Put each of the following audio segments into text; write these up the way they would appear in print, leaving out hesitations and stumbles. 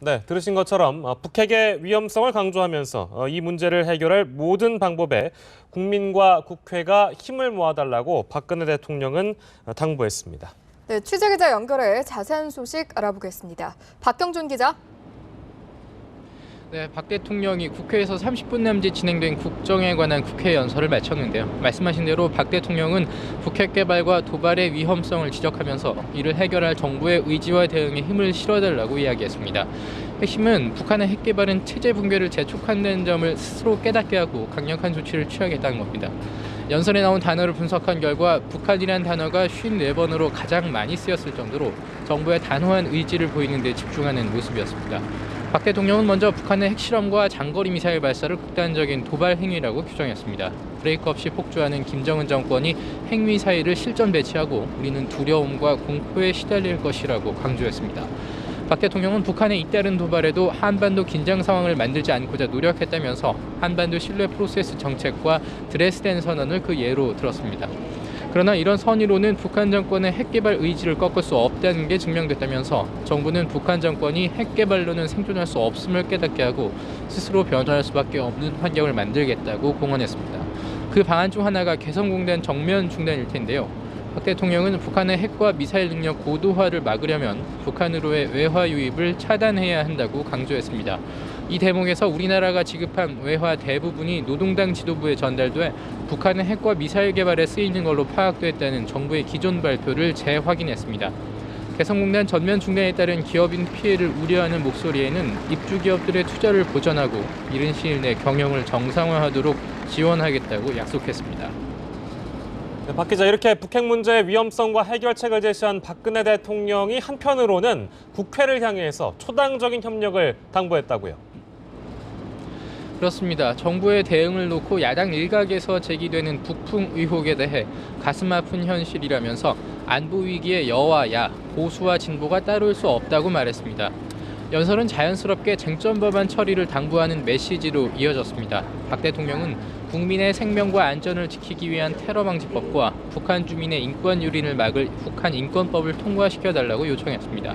네, 들으신 것처럼 북핵의 위험성을 강조하면서 이 문제를 해결할 모든 방법에 국민과 국회가 힘을 모아달라고 박근혜 대통령은 당부했습니다. 네, 취재기자 연결해 자세한 소식 알아보겠습니다. 박경준 기자. 네, 박 대통령이 국회에서 30분 남짓 진행된 국정에 관한 국회 연설을 마쳤는데요. 말씀하신 대로 박 대통령은 북핵 개발과 도발의 위험성을 지적하면서 이를 해결할 정부의 의지와 대응에 힘을 실어달라고 이야기했습니다. 핵심은 북한의 핵 개발은 체제 붕괴를 재촉한다는 점을 스스로 깨닫게 하고 강력한 조치를 취하겠다는 겁니다. 연설에 나온 단어를 분석한 결과 북한이란 단어가 54번으로 가장 많이 쓰였을 정도로 정부의 단호한 의지를 보이는 데 집중하는 모습이었습니다. 박 대통령은 먼저 북한의 핵실험과 장거리 미사일 발사를 극단적인 도발 행위라고 규정했습니다. 브레이크 없이 폭주하는 김정은 정권이 핵미사일을 실전 배치하고 우리는 두려움과 공포에 시달릴 것이라고 강조했습니다. 박 대통령은 북한의 잇따른 도발에도 한반도 긴장 상황을 만들지 않고자 노력했다면서 한반도 신뢰 프로세스 정책과 드레스덴 선언을 그 예로 들었습니다. 그러나 이런 선의로는 북한 정권의 핵 개발 의지를 꺾을 수 없다는 게 증명됐다면서 정부는 북한 정권이 핵 개발로는 생존할 수 없음을 깨닫게 하고 스스로 변화할 수밖에 없는 환경을 만들겠다고 공언했습니다. 그 방안 중 하나가 개성공단 정면 중단일 텐데요. 박 대통령은 북한의 핵과 미사일 능력 고도화를 막으려면 북한으로의 외화 유입을 차단해야 한다고 강조했습니다. 이 대목에서 우리나라가 지급한 외화 대부분이 노동당 지도부에 전달돼 북한의 핵과 미사일 개발에 쓰이는 걸로 파악됐다는 정부의 기존 발표를 재확인했습니다. 개성공단 전면 중단에 따른 기업인 피해를 우려하는 목소리에는 입주 기업들의 투자를 보전하고 이른 시일 내 경영을 정상화하도록 지원하겠다고 약속했습니다. 네, 박 기자, 이렇게 북핵 문제의 위험성과 해결책을 제시한 박근혜 대통령이 한편으로는 국회를 향해서 초당적인 협력을 당부했다고요. 그렇습니다. 정부의 대응을 놓고 야당 일각에서 제기되는 북풍 의혹에 대해 가슴 아픈 현실이라면서 안보 위기에 여와 야, 보수와 진보가 따를 수 없다고 말했습니다. 연설은 자연스럽게 쟁점 법안 처리를 당부하는 메시지로 이어졌습니다. 박 대통령은 국민의 생명과 안전을 지키기 위한 테러 방지법과 북한 주민의 인권 유린을 막을 북한 인권법을 통과시켜달라고 요청했습니다.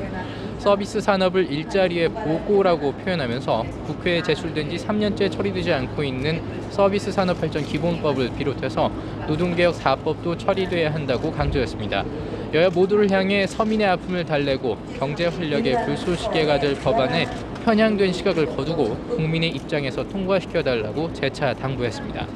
서비스 산업을 일자리의 보고라고 표현하면서 국회에 제출된 지 3년째 처리되지 않고 있는 서비스 산업 발전 기본법을 비롯해서 노동개혁 4법도 처리돼야 한다고 강조했습니다. 여야 모두를 향해 서민의 아픔을 달래고 경제 활력의 불쏘시개가 될 법안에 편향된 시각을 거두고 국민의 입장에서 통과시켜달라고 재차 당부했습니다.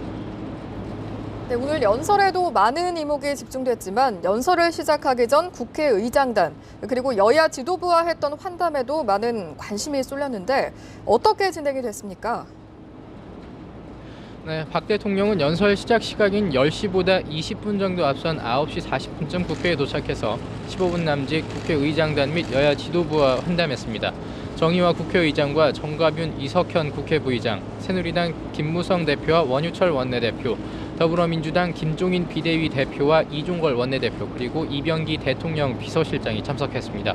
네, 오늘 연설에도 많은 이목이 집중됐지만 연설을 시작하기 전 국회의장단 그리고 여야 지도부와 했던 환담에도 많은 관심이 쏠렸는데 어떻게 진행이 됐습니까? 네, 박 대통령은 연설 시작 시각인 10시보다 20분 정도 앞선 9시 40분쯤 국회에 도착해서 15분 남짓 국회의장단 및 여야 지도부와 환담했습니다. 정의화 국회의장과 정가윤 이석현 국회부의장, 새누리당 김무성 대표와 원유철 원내대표, 더불어민주당 김종인 비대위 대표와 이종걸 원내대표, 그리고 이병기 대통령 비서실장이 참석했습니다.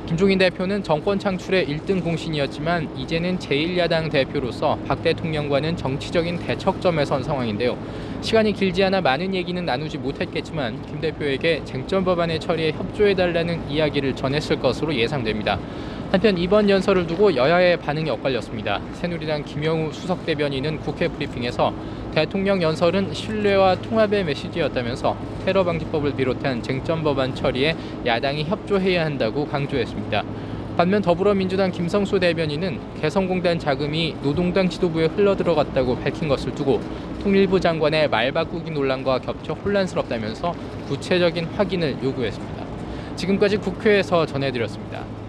김종인 대표는 정권 창출의 1등 공신이었지만 이제는 제1야당 대표로서 박 대통령과는 정치적인 대척점에 선 상황인데요. 시간이 길지 않아 많은 얘기는 나누지 못했겠지만 김 대표에게 쟁점 법안의 처리에 협조해달라는 이야기를 전했을 것으로 예상됩니다. 한편 이번 연설을 두고 여야의 반응이 엇갈렸습니다. 새누리당 김영우 수석 대변인은 국회 브리핑에서 대통령 연설은 신뢰와 통합의 메시지였다면서 테러 방지법을 비롯한 쟁점 법안 처리에 야당이 협조해야 한다고 강조했습니다. 반면 더불어민주당 김성수 대변인은 개성공단 자금이 노동당 지도부에 흘러들어갔다고 밝힌 것을 두고 통일부 장관의 말 바꾸기 논란과 겹쳐 혼란스럽다면서 구체적인 확인을 요구했습니다. 지금까지 국회에서 전해드렸습니다.